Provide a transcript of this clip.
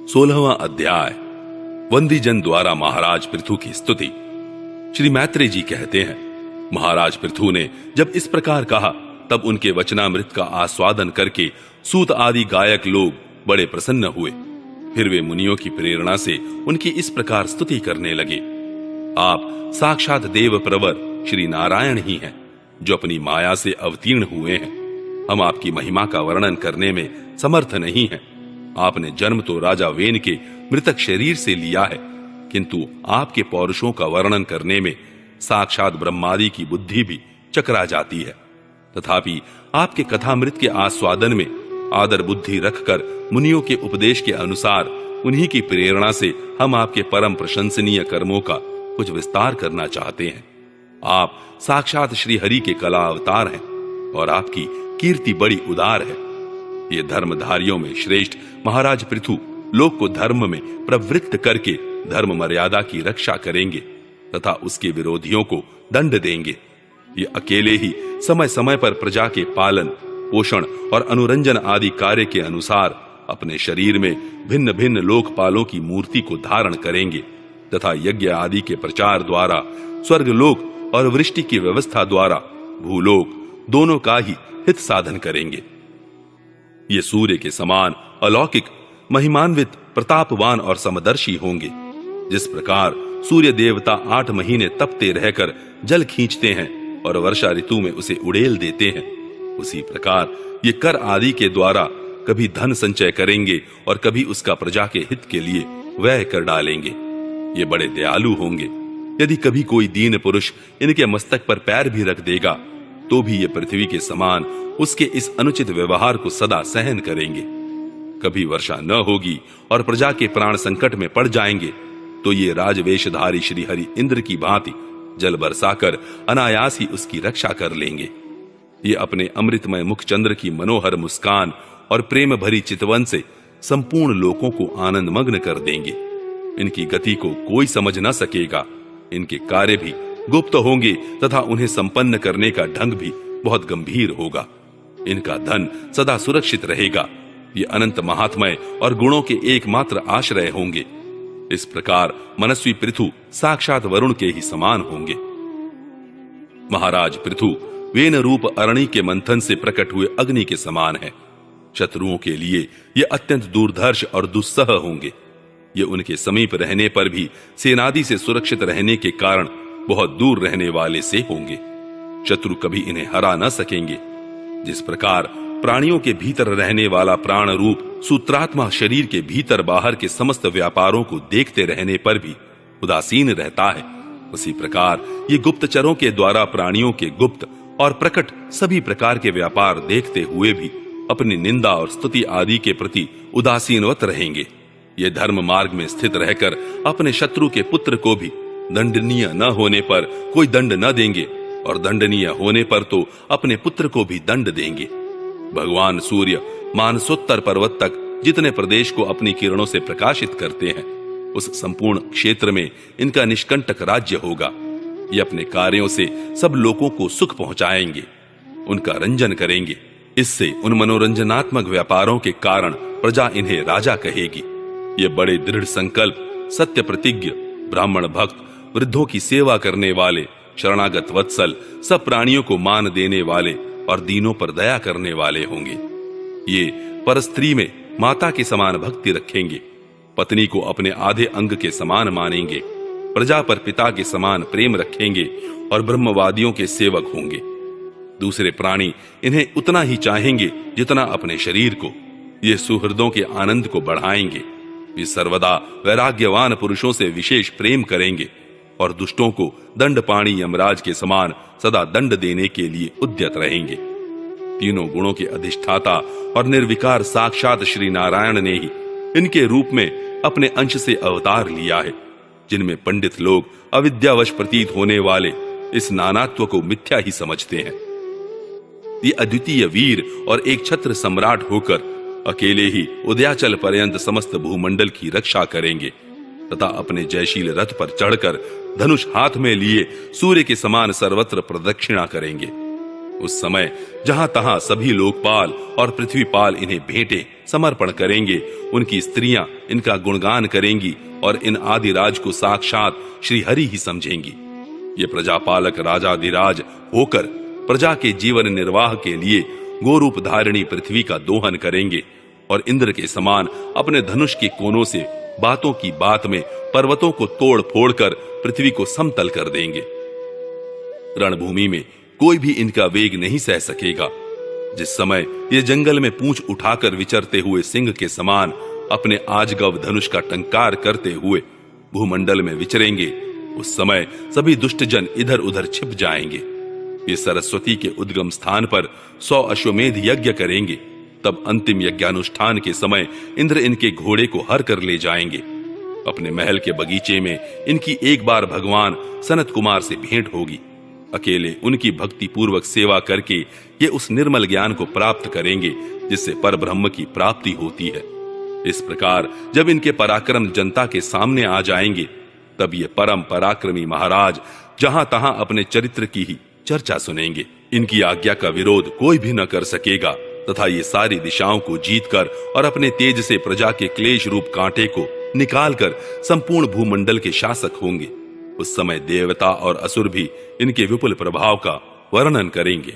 16वां अध्याय। वंदीजन द्वारा महाराज पृथु की स्तुति। श्री मैत्रेय जी कहते हैं, महाराज पृथु ने जब इस प्रकार कहा तब उनके वचनामृत का आस्वादन करके सूत आदि गायक लोग बड़े प्रसन्न हुए। फिर वे मुनियों की प्रेरणा से उनकी इस प्रकार स्तुति करने लगे। आप साक्षात देव प्रवर श्री नारायण ही हैं, जो अपनी माया से अवतीर्ण हुए हैं। हम आपकी महिमा का वर्णन करने में समर्थ नहीं हैं। आपने जन्म तो राजा वेन के मृतक शरीर से लिया है, किंतु आपके पौरुषों का वर्णन करने में साक्षात ब्रह्मादि की बुद्धि भी चकरा जाती है। तथापि आपके कथामृत के आस्वादन में आदर बुद्धि रखकर मुनियों के उपदेश के अनुसार उन्हीं की प्रेरणा से हम आपके परम प्रशंसनीय कर्मों का कुछ विस्तार करना चाहते हैं। आप साक्षात श्री हरि के कला अवतार हैं और आपकी कीर्ति बड़ी उदार है। ये धर्मधारियों में श्रेष्ठ महाराज पृथु लोक को धर्म में प्रवृत्त करके धर्म मर्यादा की रक्षा करेंगे तथा उसके विरोधियों को दंड देंगे। ये अकेले ही समय समय पर प्रजा के पालन पोषण और अनुरंजन आदि कार्य के अनुसार अपने शरीर में भिन्न भिन्न लोकपालों की मूर्ति को धारण करेंगे तथा यज्ञ आदि के प्रचार द्वारा स्वर्गलोक और वृष्टि की व्यवस्था द्वारा भूलोक दोनों का ही हित साधन करेंगे। ये सूर्य के समान अलौकिक महिमान्वित प्रतापवान और समदर्शी होंगे। जिस प्रकार सूर्य देवता 8 महीने तपते रहकर जल खींचते हैं और वर्षा ऋतु में उसे उड़ेल देते हैं, उसी प्रकार ये कर आदि के द्वारा कभी धन संचय करेंगे और कभी उसका प्रजा के हित के लिए व्यय कर डालेंगे। ये बड़े दयालु होंगे। यदि कभी कोई दीन पुरुष इनके मस्तक पर पैर भी रख देगा तो भी ये पृथ्वी के समान उसके इस अनुचित व्यवहार को सदा सहन करेंगे। कभी वर्षा न होगी और प्रजा के प्राण संकट में पड़ जाएंगे तो ये राजवेशधारी श्री हरि इंद्र की भांति जल बरसाकर अनायास ही उसकी रक्षा कर लेंगे। ये अपने अमृतमय मुख चंद्र की मनोहर मुस्कान और प्रेम भरी चितवन से संपूर्ण लोकों को आनंद मग्न कर देंगे। इनकी गति को कोई समझ न सकेगा। इनके कार्य भी गुप्त होंगे तथा उन्हें संपन्न करने का ढंग भी बहुत गंभीर होगा। इनका धन सदा सुरक्षित रहेगा। ये अनंत महात्मय और गुणों के एकमात्र आश्रय होंगे। इस प्रकार मनस्वी पृथु साक्षात वरुण के ही समान होंगे। महाराज पृथु वेन रूप अरणि के मंथन से प्रकट हुए अग्नि के समान है। शत्रुओं के लिए ये अत्यंत दूरदर्श और दुस्सह होंगे। ये उनके समीप रहने पर भी सेनादि से सुरक्षित रहने के कारण बहुत दूर रहने वाले से होंगे। शत्रु कभी इन्हें हरा न सकेंगे। जिस प्रकार प्राणियों के भीतर रहने वाला प्राण रूप सूत्रात्मा शरीर के भीतर बाहर के समस्त व्यापारों को देखते रहने पर भी उदासीन रहता है, उसी प्रकार ये गुप्तचरों के द्वारा प्राणियों के गुप्त और प्रकट सभी प्रकार के व्यापार देखते हुए भी अपनी निंदा और स्तुति आदि के प्रति उदासीनवत रहेंगे। ये धर्म मार्ग में स्थित रहकर अपने शत्रु के पुत्र को भी दंडनीय न होने पर कोई दंड न देंगे और दंडनीय होने पर तो अपने पुत्र को भी दंड देंगे। भगवान सूर्य मानसोत्तर पर्वत तक जितने प्रदेश को अपनी किरणों से प्रकाशित करते हैं, उस संपूर्ण क्षेत्र में इनका निष्कंटक राज्य होगा। ये अपने कार्यों से सब लोगों को सुख पहुंचाएंगे, उनका रंजन करेंगे। इससे उन मनोरंजनात्मक व्यापारों के कारण प्रजा इन्हें राजा कहेगी। ये बड़े दृढ़ संकल्प, सत्य प्रतिज्ञ, ब्राह्मण भक्त, वृद्धों की सेवा करने वाले, शरणागत वत्सल, सब प्राणियों को मान देने वाले और दीनों पर दया करने वाले होंगे। ये परस्त्री में माता के समान भक्ति रखेंगे, पत्नी को अपने आधे अंग के समान मानेंगे, प्रजा पर पिता के समान प्रेम रखेंगे और ब्रह्मवादियों के सेवक होंगे। दूसरे प्राणी इन्हें उतना ही चाहेंगे जितना अपने शरीर को। ये सुहृदों के आनंद को बढ़ाएंगे। ये सर्वदा वैराग्यवान पुरुषों से विशेष प्रेम करेंगे और दुष्टों को दंडपाणी यमराज के समान सदा दंड देने के लिए उद्यत रहेंगे। तीनों गुणों के अधिष्ठाता और निर्विकार साक्षात श्री नारायण ने ही इनके रूप में अपने अंश से अवतार लिया है, जिनमें पंडित लोग अविद्यावश प्रतीत होने वाले इस नानात्व को मिथ्या ही समझते हैं। ये अद्वितीय वीर और एक छत्र सम्राट होकर अकेले ही उदयाचल पर्यंत समस्त भूमंडल की रक्षा करेंगे तथा अपने जयशील रथ पर चढ़कर धनुष हाथ में लिए सूर्य के समान सर्वत्र प्रदक्षिणा करेंगे। उस समय जहां तहां सभी लोकपाल और पृथ्वीपाल इन्हें भेंटे समर्पण करेंगे, उनकी स्त्रियां इनका गुणगान करेंगी और इन आदिराज को साक्षात श्री हरि ही समझेंगी। ये प्रजापालक राजाधिराज होकर प्रजा के जीवन निर्वाह के लिए गोरूप धारिणी पृथ्वी का दोहन करेंगे और इंद्र के समान अपने धनुष के कोनों से बातों की बात में पर्वतों को तोड़ फोड़ कर पृथ्वी को समतल कर देंगे। रणभूमि में कोई भी इनका वेग नहीं सह सकेगा। जिस समय ये जंगल में पूंछ उठाकर विचरते हुए सिंह के समान अपने आजगव धनुष का टंकार करते हुए भूमंडल में विचरेंगे, उस समय सभी दुष्टजन इधर उधर छिप जाएंगे। ये सरस्वती के उद्गम स्थान पर 100 अश्वमेध यज्ञ करेंगे। तब अंतिम यज्ञानुष्ठान के समय इंद्र इनके घोड़े को हर कर ले जाएंगे। अपने महल के बगीचे में इनकी एक बार भगवान सनत कुमार से भेंट होगी। अकेले उनकी भक्ति पूर्वक सेवा करके ये उस निर्मल ज्ञान को प्राप्त करेंगे जिससे परब्रह्म की प्राप्ति होती है। इस प्रकार जब इनके पराक्रम जनता के सामने आ जाएंगे, तब ये परम पराक्रमी महाराज जहां तहां अपने चरित्र की ही चर्चा सुनेंगे। इनकी आज्ञा का विरोध कोई भी न कर सकेगा तथा ये सारी दिशाओं को जीतकर और अपने तेज से प्रजा के क्लेश रूप कांटे को निकालकर संपूर्ण भूमंडल के शासक होंगे। उस समय देवता और असुर भी इनके विपुल प्रभाव का वर्णन करेंगे।